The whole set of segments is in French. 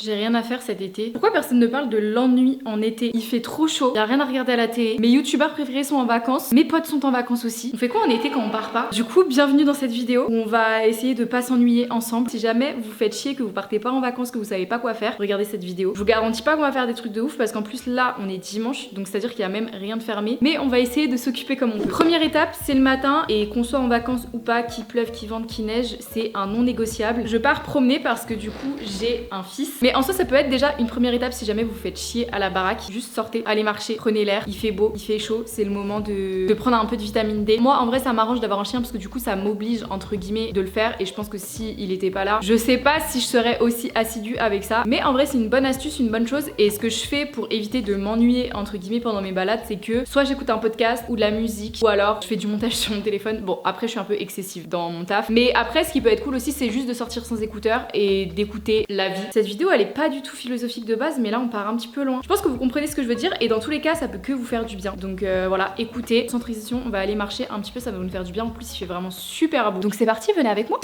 j'ai rien à faire cet été. Pourquoi personne ne parle de l'ennui en été? Il fait trop chaud, y a rien à regarder à la télé. Mes youtubeurs préférés sont en vacances, mes potes sont en vacances aussi. On fait quoi en été quand on part pas? Du coup, bienvenue dans cette vidéo où on va essayer de pas s'ennuyer ensemble. Si jamais vous faites chier, que vous partez pas en vacances, que vous savez pas quoi faire, regardez cette vidéo. Je vous garantis pas qu'on va faire des trucs de ouf parce qu'en plus là, on est dimanche, donc c'est à dire qu'il y a même rien de fermé. Mais on va essayer de s'occuper comme on peut. Première étape, c'est le matin et qu'on soit en vacances ou pas, qu'il pleuve, qu'il vente, qu'il neige, c'est un non négociable. Je pars promener parce que du coup, j'ai un fils. Mais en soi, ça peut être déjà une première étape si jamais vous faites chier à la baraque. Juste sortez, allez marcher, prenez l'air. Il fait beau, il fait chaud, c'est le moment de prendre un peu de vitamine D. Moi, en vrai, ça m'arrange d'avoir un chien parce que du coup, ça m'oblige entre guillemets de le faire. Et je pense que si il était pas là, je sais pas si je serais aussi assidue avec ça. Mais en vrai, c'est une bonne astuce, une bonne chose. Et ce que je fais pour éviter de m'ennuyer entre guillemets pendant mes balades, c'est que soit j'écoute un podcast ou de la musique, ou alors je fais du montage sur mon téléphone. Bon, après, je suis un peu excessive dans mon taf. Mais après, ce qui peut être cool aussi, c'est juste de sortir sans écouteurs et d'écouter la vie. Cette vidéo, elle est pas du tout philosophique de base, mais là, on part un petit peu loin. Je pense que vous comprenez ce que je veux dire. Et dans tous les cas, ça peut que vous faire du bien. Donc voilà, écoutez, sans transition, on va aller marcher un petit peu, ça va nous faire du bien. En plus, il fait vraiment super beau. Donc c'est parti, venez avec moi.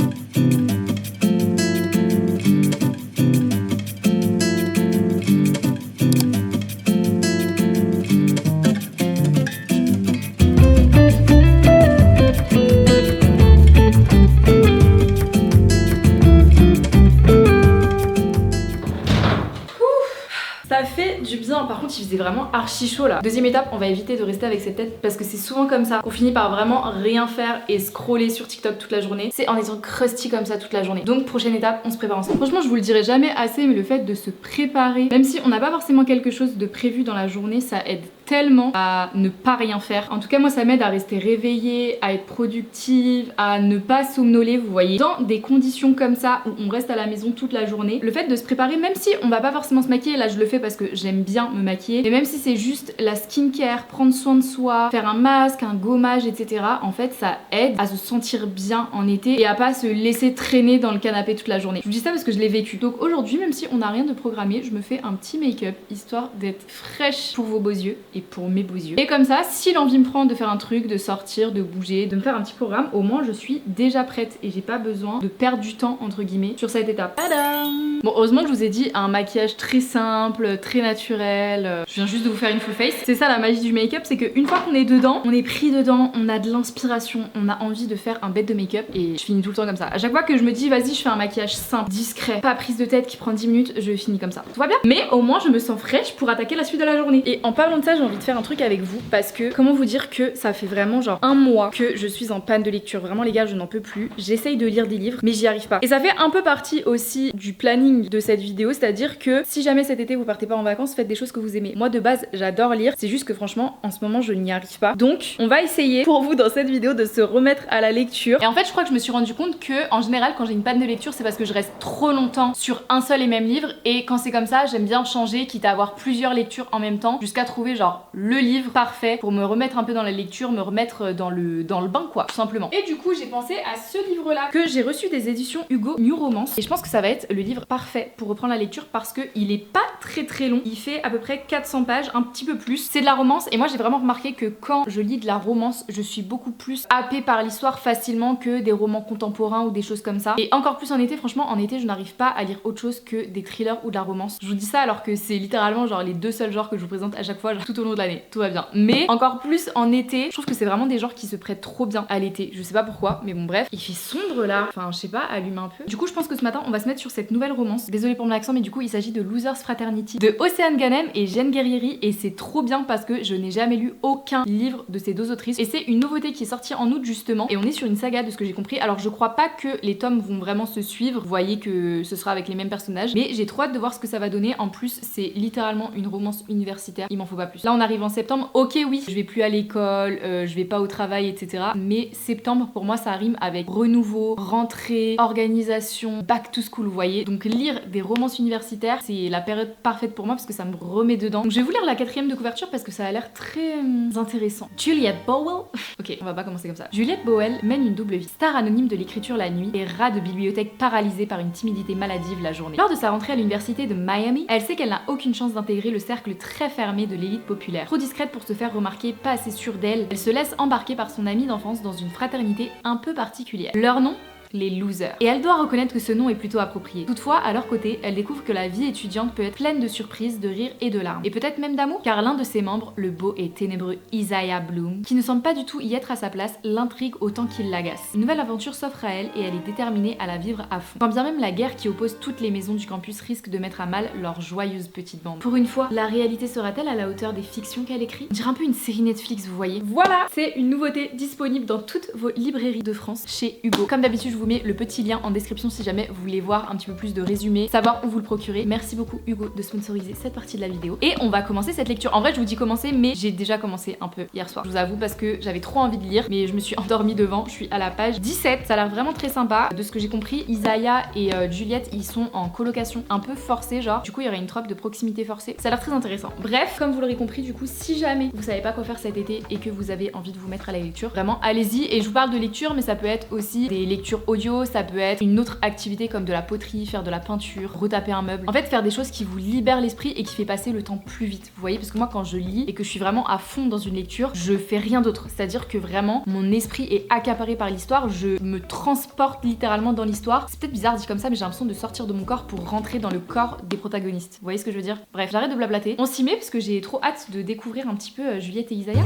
Ça fait du bien, par contre il faisait vraiment archi chaud là. Deuxième étape, on va éviter de rester avec cette tête parce que c'est souvent comme ça qu'on finit par vraiment rien faire et scroller sur TikTok toute la journée. C'est en étant crusty comme ça toute la journée. Donc prochaine étape, on se prépare ensemble. Franchement je vous le dirai jamais assez, mais le fait de se préparer, même si on n'a pas forcément quelque chose de prévu dans la journée, ça aide tellement à ne pas rien faire. En tout cas moi ça m'aide à rester réveillée, à être productive, à ne pas somnoler, vous voyez. Dans des conditions comme ça où on reste à la maison toute la journée, le fait de se préparer, même si on va pas forcément se maquiller, là je le fais parce que j'aime bien me maquiller, mais même si c'est juste la skincare, prendre soin de soi, faire un masque, un gommage, etc. En fait ça aide à se sentir bien en été et à pas se laisser traîner dans le canapé toute la journée. Je vous dis ça parce que je l'ai vécu. Donc aujourd'hui, même si on n'a rien de programmé, je me fais un petit make-up histoire d'être fraîche pour vos beaux yeux et pour mes beaux yeux. Et comme ça, si l'envie me prend de faire un truc, de sortir, de bouger, de me faire un petit programme, au moins je suis déjà prête et j'ai pas besoin de perdre du temps entre guillemets sur cette étape. Tadam! Bon, heureusement que je vous ai dit un maquillage très simple, très naturel. Je viens juste de vous faire une full face. C'est ça la magie du make-up, c'est qu'une fois qu'on est dedans, on est pris dedans, on a de l'inspiration, on a envie de faire un bête de make-up et je finis tout le temps comme ça. À chaque fois que je me dis vas-y, je fais un maquillage simple, discret, pas prise de tête qui prend 10 minutes, je finis comme ça. Tout va bien? Mais au moins je me sens fraîche pour attaquer la suite de la journée. Et en parlant de ça, j'ai envie de faire un truc avec vous parce que comment vous dire que ça fait vraiment genre un mois que je suis en panne de lecture. Vraiment les gars, je n'en peux plus. J'essaye de lire des livres mais j'y arrive pas. Et ça fait un peu partie aussi du planning de cette vidéo, c'est-à-dire que si jamais cet été vous partez pas en vacances, faites des choses que vous aimez. Moi de base, j'adore lire, c'est juste que franchement en ce moment je n'y arrive pas. Donc on va essayer pour vous dans cette vidéo de se remettre à la lecture. Et en fait, je crois que je me suis rendu compte que en général quand j'ai une panne de lecture, c'est parce que je reste trop longtemps sur un seul et même livre et quand c'est comme ça, j'aime bien changer, quitte à avoir plusieurs lectures en même temps jusqu'à trouver genre le livre parfait pour me remettre un peu dans la lecture, me remettre dans le bain quoi, tout simplement. Et du coup, j'ai pensé à ce livre là que j'ai reçu des éditions Hugo, New Romance, et je pense que ça va être le livre parfait pour reprendre la lecture parce que il est pas très long, il fait à peu près 400 pages, un petit peu plus. C'est de la romance et moi j'ai vraiment remarqué que quand je lis de la romance, je suis beaucoup plus happée par l'histoire facilement que des romans contemporains ou des choses comme ça. Et encore plus en été, franchement en été je n'arrive pas à lire autre chose que des thrillers ou de la romance. Je vous dis ça alors que c'est littéralement genre les deux seuls genres que je vous présente à chaque fois genre, tout au long de l'année, tout va bien. Mais encore plus en été, je trouve que c'est vraiment des genres qui se prêtent trop bien à l'été. Je sais pas pourquoi, mais bon bref, il fait sombre là, enfin je sais pas, allume un peu. Du coup je pense que ce matin on va se mettre sur cette nouvelle romance. Désolée pour mon accent mais du coup il s'agit de Losers Fraternity de Océane Ganem et Jeanne Guerrieri et c'est trop bien parce que je n'ai jamais lu aucun livre de ces deux autrices et c'est une nouveauté qui est sortie en août justement et on est sur une saga de ce que j'ai compris. Alors je crois pas que les tomes vont vraiment se suivre, vous voyez que ce sera avec les mêmes personnages, mais j'ai trop hâte de voir ce que ça va donner. En plus c'est littéralement une romance universitaire, il m'en faut pas plus. Là on arrive en septembre, ok oui, je vais plus à l'école, je vais pas au travail etc. Mais septembre pour moi ça rime avec renouveau, rentrée, organisation, back to school vous voyez. Donc lire des romances universitaires c'est la période parfaite pour moi parce que ça me remet dedans. Donc je vais vous lire la 4e de couverture parce que ça a l'air très intéressant. Juliette Bowell ok, on va pas commencer comme ça. Juliette Bowell mène une double vie. Star anonyme de l'écriture la nuit et rat de bibliothèque paralysée par une timidité maladive la journée. Lors de sa rentrée à l'université de Miami, elle sait qu'elle n'a aucune chance d'intégrer le cercle très fermé de l'élite populaire. Trop discrète pour se faire remarquer, pas assez sûre d'elle, elle se laisse embarquer par son amie d'enfance dans une fraternité un peu particulière. Leur nom ? les losers. Et elle doit reconnaître que ce nom est plutôt approprié. Toutefois, à leur côté, elle découvre que la vie étudiante peut être pleine de surprises, de rires et de larmes. Et peut-être même d'amour, car l'un de ses membres, le beau et ténébreux Isaiah Bloom, qui ne semble pas du tout y être à sa place, l'intrigue autant qu'il l'agace. Une nouvelle aventure s'offre à elle et elle est déterminée à la vivre à fond. Quand bien même la guerre qui oppose toutes les maisons du campus risque de mettre à mal leur joyeuse petite bande. Pour une fois, la réalité sera-t-elle à la hauteur des fictions qu'elle écrit? On dirait un peu une série Netflix, vous voyez. Voilà, c'est une nouveauté disponible dans toutes vos librairies de France chez Hugo. Comme d'habitude, je vous mets le petit lien en description si jamais vous voulez voir un petit peu plus de résumé, savoir où vous le procurez. Merci beaucoup Hugo de sponsoriser cette partie de la vidéo. Et on va commencer cette lecture. En vrai, je vous dis commencer, mais j'ai déjà commencé un peu hier soir. Je vous avoue parce que j'avais trop envie de lire, mais je me suis endormie devant. Je suis à la page 17. Ça a l'air vraiment très sympa. De ce que j'ai compris, Isaiah et Juliette, ils sont en colocation un peu forcée, genre. Du coup, il y aurait une trope de proximité forcée. Ça a l'air très intéressant. Bref, comme vous l'aurez compris, du coup, si jamais vous savez pas quoi faire cet été et que vous avez envie de vous mettre à la lecture, vraiment allez-y. Et je vous parle de lecture, mais ça peut être aussi des lectures audio, ça peut être une autre activité comme de la poterie, faire de la peinture, retaper un meuble. En fait, faire des choses qui vous libèrent l'esprit et qui fait passer le temps plus vite. Vous voyez, parce que moi, quand je lis et que je suis vraiment à fond dans une lecture, je fais rien d'autre. C'est-à-dire que vraiment, mon esprit est accaparé par l'histoire. Je me transporte littéralement dans l'histoire. C'est peut-être bizarre dit comme ça, mais j'ai l'impression de sortir de mon corps pour rentrer dans le corps des protagonistes. Vous voyez ce que je veux dire? Bref, j'arrête de blablater. On s'y met parce que j'ai trop hâte de découvrir un petit peu Juliette et Isaiah.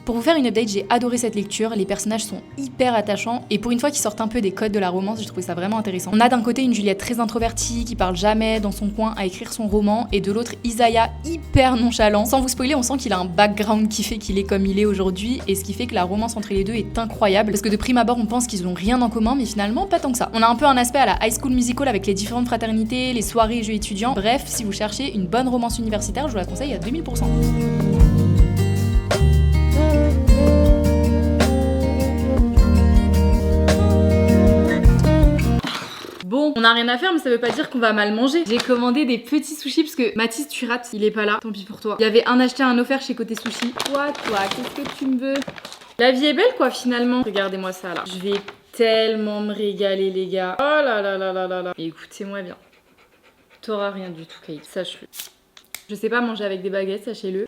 Pour vous faire une update, j'ai adoré cette lecture, les personnages sont hyper attachants et pour une fois qu'ils sortent un peu des codes de la romance, j'ai trouvé ça vraiment intéressant. On a d'un côté une Juliette très introvertie qui parle jamais dans son coin à écrire son roman et de l'autre Isaiah hyper nonchalant. Sans vous spoiler, on sent qu'il a un background qui fait qu'il est comme il est aujourd'hui et ce qui fait que la romance entre les deux est incroyable parce que de prime abord on pense qu'ils ont rien en commun mais finalement pas tant que ça. On a un peu un aspect à la High School Musical avec les différentes fraternités, les soirées et jeux étudiants. Bref, si vous cherchez une bonne romance universitaire, je vous la conseille à 2000%. Bon, on a rien à faire mais ça veut pas dire qu'on va mal manger. J'ai commandé des petits sushis parce que Mathis tu rates, il est pas là, tant pis pour toi. Il y avait un acheté un offert chez Côté Sushi. Toi, qu'est-ce que tu me veux? La vie est belle quoi finalement. Regardez-moi ça là. Je vais tellement me régaler les gars. Oh là là là là là là. Écoutez-moi bien. T'auras rien du tout Kate, sache-le. Je sais pas manger avec des baguettes, sachez-le.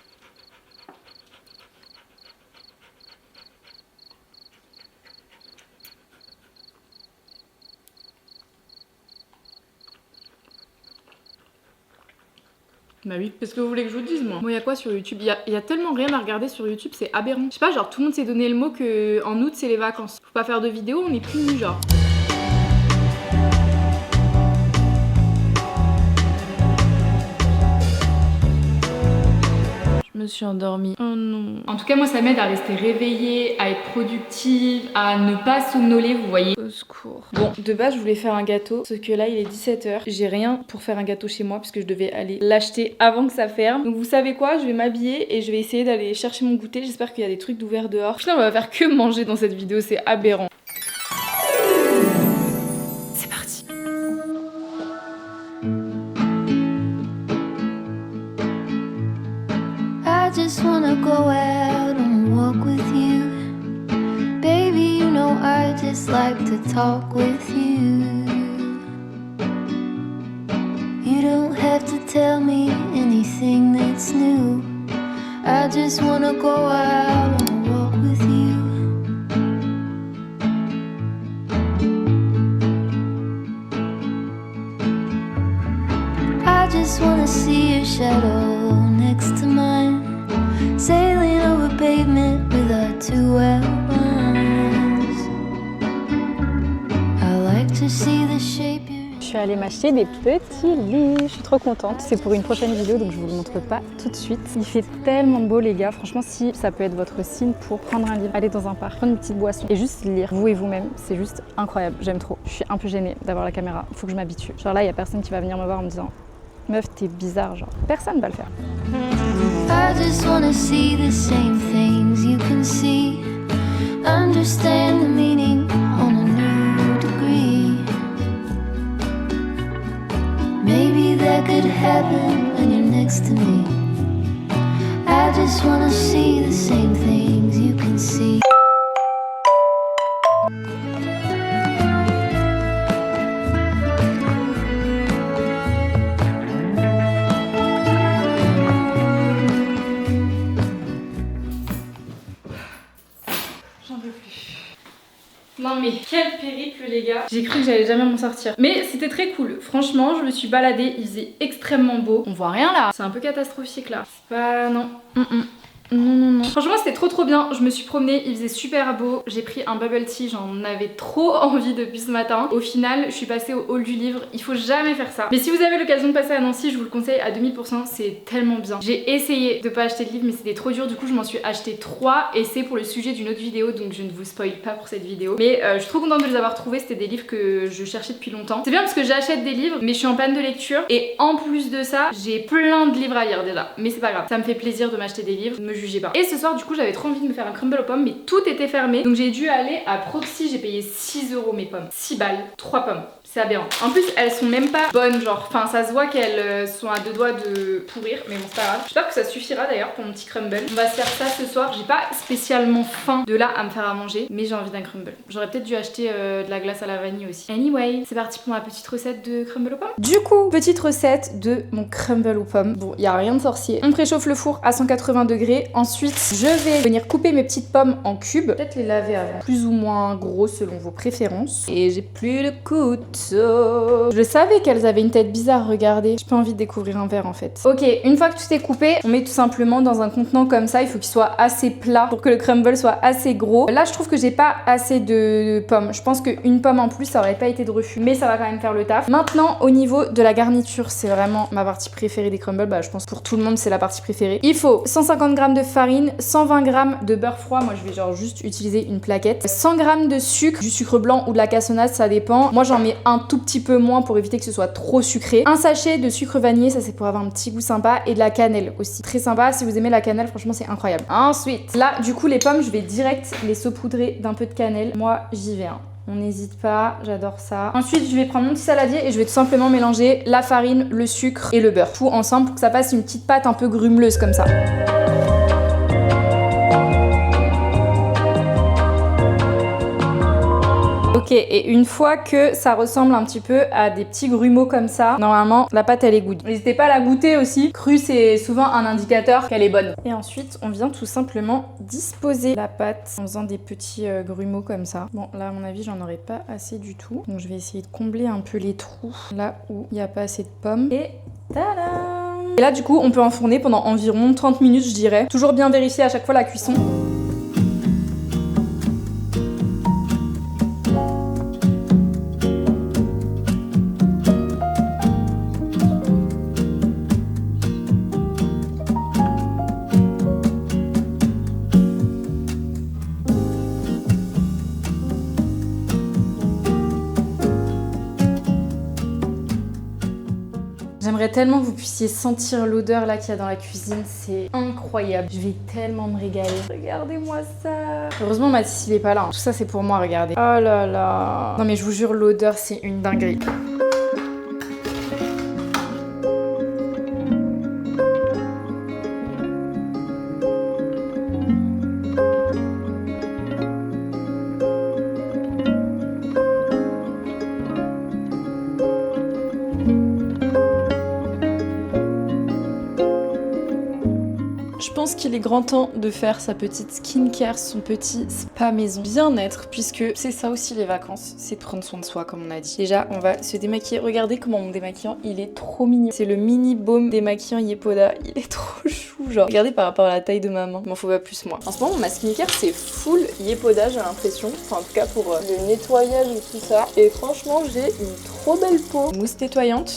Bah oui, qu'est-ce que vous voulez que je vous dise moi? Moi, y a quoi sur YouTube? Y a tellement rien à regarder sur YouTube, c'est aberrant. Je sais pas, genre tout le monde s'est donné le mot que en août c'est les vacances. Faut pas faire de vidéos, on est plus nus genre. Je me suis endormie. Oh non. En tout cas, moi, ça m'aide à rester réveillée, à être productive, à ne pas somnoler, vous voyez. Au secours. Bon, de base, je voulais faire un gâteau, sauf que là, il est 17h. J'ai rien pour faire un gâteau chez moi, puisque je devais aller l'acheter avant que ça ferme. Donc, vous savez quoi? Je vais m'habiller et je vais essayer d'aller chercher mon goûter. J'espère qu'il y a des trucs d'ouvert dehors. Putain, on va faire que manger dans cette vidéo, c'est aberrant. C'est parti. I just wanna go out and walk with you. Baby, you know I just like to talk with you. You don't have to tell me anything that's new. I just wanna go out and walk with you. I just wanna see your shadow next to mine, sailing over pavement with our two outlines. I like to see the shape you're in. Je suis allée m'acheter des petits lits, je suis trop contente. C'est pour une prochaine vidéo donc je vous le montre pas tout de suite. Il fait tellement beau les gars, franchement si ça peut être votre signe pour prendre un livre, aller dans un parc, prendre une petite boisson et juste lire, vous et vous-même, c'est juste incroyable, j'aime trop. Je suis un peu gênée d'avoir la caméra, faut que je m'habitue. Genre là il y a personne qui va venir me voir en me disant meuf t'es bizarre, genre personne va le faire. I just wanna see the same things you can see, understand the meaning on a new degree. Maybe that could happen when you're next to me. I just wanna see the same things you can see. mais quel périple les gars. J'ai cru que j'allais jamais m'en sortir. Mais c'était très cool. Franchement, je me suis baladée, il faisait extrêmement beau. On voit rien là. C'est un peu catastrophique là. C'est pas... non. Non. Franchement, c'était trop bien. Je me suis promenée, il faisait super beau. J'ai pris un bubble tea, j'en avais trop envie depuis ce matin. Au final, je suis passée au hall du livre. Il faut jamais faire ça. Mais si vous avez l'occasion de passer à Nancy, je vous le conseille à 2000%. C'est tellement bien. J'ai essayé de pas acheter de livre, mais c'était trop dur. Du coup, je m'en suis acheté 3 et c'est pour le sujet d'une autre vidéo. Donc, je ne vous spoil pas pour cette vidéo. Mais je suis trop contente de les avoir trouvés. C'était des livres que je cherchais depuis longtemps. C'est bien parce que j'achète des livres, mais je suis en panne de lecture. Et en plus de ça, j'ai plein de livres à lire déjà. Mais c'est pas grave. Ça me fait plaisir de m'acheter des livres. Me jugez pas. Et ce soir, du coup, j'avais trop envie de me faire un crumble aux pommes, mais tout était fermé. Donc j'ai dû aller à Proxy. J'ai payé 6 € mes pommes. 6 balles, 3 pommes. C'est aberrant. En plus, elles sont même pas bonnes, genre. Enfin, ça se voit qu'elles sont à 2 doigts de pourrir, mais bon, c'est pas grave. J'espère que ça suffira d'ailleurs pour mon petit crumble. On va se faire ça ce soir. J'ai pas spécialement faim de là à me faire à manger, mais j'ai envie d'un crumble. J'aurais peut-être dû acheter de la glace à la vanille aussi. Anyway, c'est parti pour ma petite recette de crumble aux pommes. Du coup, petite recette de mon crumble aux pommes. Bon, y a rien de sorcier. On préchauffe le four à 180 degrés. Ensuite, je vais venir couper mes petites pommes en cubes. Peut-être les laver avant. Plus ou moins gros selon vos préférences. Et j'ai plus le couteau. Je savais qu'elles avaient une tête bizarre, regardez. J'ai pas envie de découvrir un verre en fait. Ok, une fois que tout est coupé, on met tout simplement dans un contenant comme ça. Il faut qu'il soit assez plat pour que le crumble soit assez gros. Là, je trouve que j'ai pas assez de pommes. Je pense qu'une pomme en plus, ça aurait pas été de refus. Mais ça va quand même faire le taf. Maintenant, au niveau de la garniture, c'est vraiment ma partie préférée des crumbles. Bah, je pense pour tout le monde, c'est la partie préférée. Il faut 150 g de farine, 120 g de beurre froid. Moi, je vais genre juste utiliser une plaquette. 100 g de sucre, du sucre blanc ou de la cassonade, ça dépend. Moi, j'en mets un tout petit peu moins pour éviter que ce soit trop sucré. Un sachet de sucre vanillé, ça c'est pour avoir un petit goût sympa. Et de la cannelle aussi. Très sympa. Si vous aimez la cannelle, franchement, c'est incroyable. Ensuite, là, du coup, les pommes, je vais direct les saupoudrer d'un peu de cannelle. Moi, j'y vais, hein. On n'hésite pas, j'adore ça. Ensuite, je vais prendre mon petit saladier et je vais tout simplement mélanger la farine, le sucre et le beurre. Tout ensemble pour que ça fasse une petite pâte un peu grumeleuse comme ça. Ok, et une fois que ça ressemble un petit peu à des petits grumeaux comme ça, normalement, la pâte, elle est good. N'hésitez pas à la goûter aussi. Crue, c'est souvent un indicateur qu'elle est bonne. Et ensuite, on vient tout simplement disposer la pâte en faisant des petits grumeaux comme ça. Bon, là, à mon avis, j'en aurais pas assez du tout. Donc, je vais essayer de combler un peu les trous là où il n'y a pas assez de pommes. Et tadam! Et là, du coup, on peut enfourner pendant environ 30 minutes, je dirais. Toujours bien vérifier à chaque fois la cuisson. J'aimerais tellement que vous puissiez sentir l'odeur là qu'il y a dans la cuisine, c'est incroyable. Je vais tellement me régaler. Regardez-moi ça. Heureusement Mathis il est pas là, hein. Tout ça c'est pour moi, regardez. Oh là là. Non mais je vous jure, l'odeur c'est une dinguerie. Je pense qu'il est grand temps de faire sa petite skincare, son petit spa maison bien-être, puisque c'est ça aussi les vacances, c'est prendre soin de soi comme on a dit. Déjà, on va se démaquiller. Regardez comment mon démaquillant, il est trop mignon. C'est le mini baume démaquillant Yepoda, il est trop chou, genre. Regardez par rapport à la taille de ma main, il m'en faut pas plus moi. En ce moment, ma skincare, c'est full Yepoda, j'ai l'impression. Enfin, en tout cas pour le nettoyage et tout ça. Et franchement, j'ai une trop belle peau. Mousse nettoyante.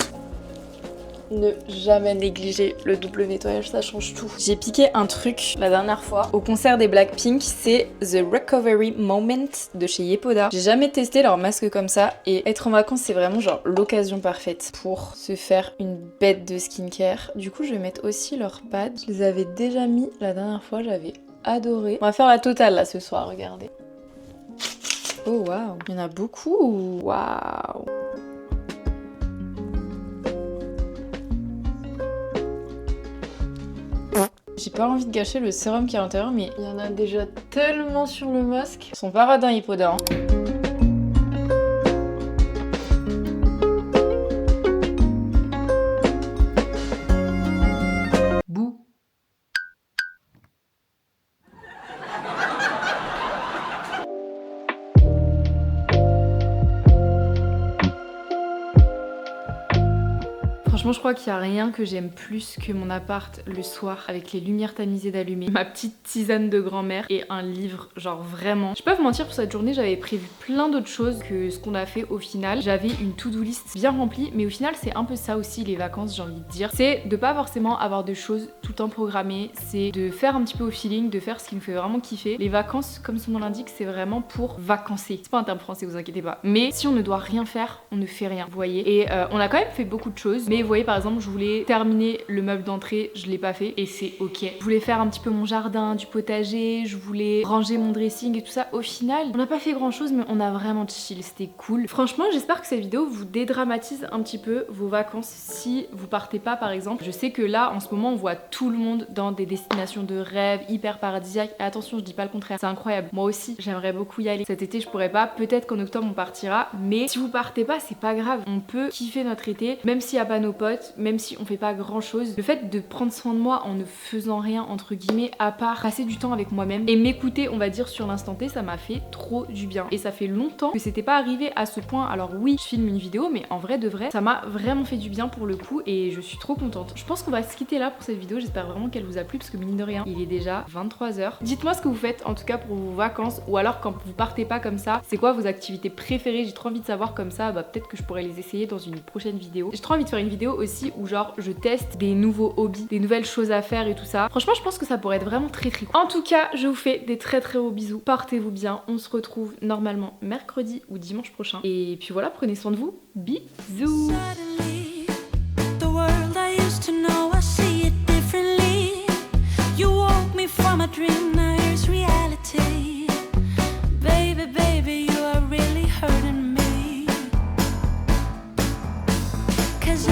Ne jamais négliger le double nettoyage, ça change tout. J'ai piqué un truc la dernière fois au concert des Blackpink, c'est The Recovery Moment de chez Yepoda. J'ai jamais testé leur masque comme ça et être en vacances c'est vraiment genre l'occasion parfaite pour se faire une bête de skincare. Du coup je vais mettre aussi leur pad. Je les avais déjà mis la dernière fois, j'avais adoré. On va faire la totale là ce soir, regardez. Oh waouh, il y en a beaucoup. Waouh. J'ai pas envie de gâcher le sérum qui est à l'intérieur, mais il y en a déjà tellement sur le masque. Ils sont pas radins Yepoda, hein. Bouh. Franchement je crois qu'il y a rien que j'aime plus que mon appart le soir avec les lumières tamisées d'allumer, ma petite tisane de grand-mère et un livre, genre vraiment. Je peux pas vous mentir, pour cette journée j'avais prévu plein d'autres choses que ce qu'on a fait au final. J'avais une to-do list bien remplie, mais au final c'est un peu ça aussi les vacances, j'ai envie de dire. C'est de pas forcément avoir de choses tout le temps programmées, c'est de faire un petit peu au feeling, de faire ce qui nous fait vraiment kiffer. Les vacances, comme son nom l'indique, c'est vraiment pour vacancer. C'est pas un terme français, vous inquiétez pas. Mais si on ne doit rien faire, on ne fait rien, vous voyez. Et on a quand même fait beaucoup de choses, mais vous voyez par exemple, je voulais terminer le meuble d'entrée, je l'ai pas fait et c'est ok. Je voulais faire un petit peu mon jardin, du potager, je voulais ranger mon dressing et tout ça. Au final, on n'a pas fait grand chose, mais on a vraiment chill, c'était cool. Franchement, j'espère que cette vidéo vous dédramatise un petit peu vos vacances si vous partez pas par exemple. Je sais que là, en ce moment, on voit tout le monde dans des destinations de rêve hyper paradisiaques. Et attention, je dis pas le contraire, c'est incroyable. Moi aussi, j'aimerais beaucoup y aller. Cet été, je pourrais pas. Peut-être qu'en octobre, on partira. Mais si vous partez pas, c'est pas grave. On peut kiffer notre été, même s'il y a pas nos potes, même si on fait pas grand chose. Le fait de prendre soin de moi en ne faisant rien, entre guillemets, à part passer du temps avec moi-même et m'écouter, on va dire, sur l'instant T, ça m'a fait trop du bien. Et ça fait longtemps que c'était pas arrivé à ce point. Alors oui, je filme une vidéo, mais en vrai de vrai, ça m'a vraiment fait du bien pour le coup et je suis trop contente. Je pense qu'on va se quitter là pour cette vidéo. J'espère vraiment qu'elle vous a plu parce que mine de rien, il est déjà 23h. Dites-moi ce que vous faites en tout cas pour vos vacances ou alors quand vous partez pas comme ça, c'est quoi vos activités préférées? J'ai trop envie de savoir, comme ça, bah peut-être que je pourrais les essayer dans une prochaine vidéo. J'ai trop envie de faire une vidéo aussi où genre je teste des nouveaux hobbies, des nouvelles choses à faire et tout ça. Franchement, je pense que ça pourrait être vraiment très cool. En tout cas, je vous fais des très gros bisous. Portez-vous bien. On se retrouve normalement mercredi ou dimanche prochain. Et puis voilà, prenez soin de vous. Bisous. Suddenly, the world I used to know, I see it differently. You woke me from a dream, now here's reality. Baby, baby, you are really hurting me. 'Cause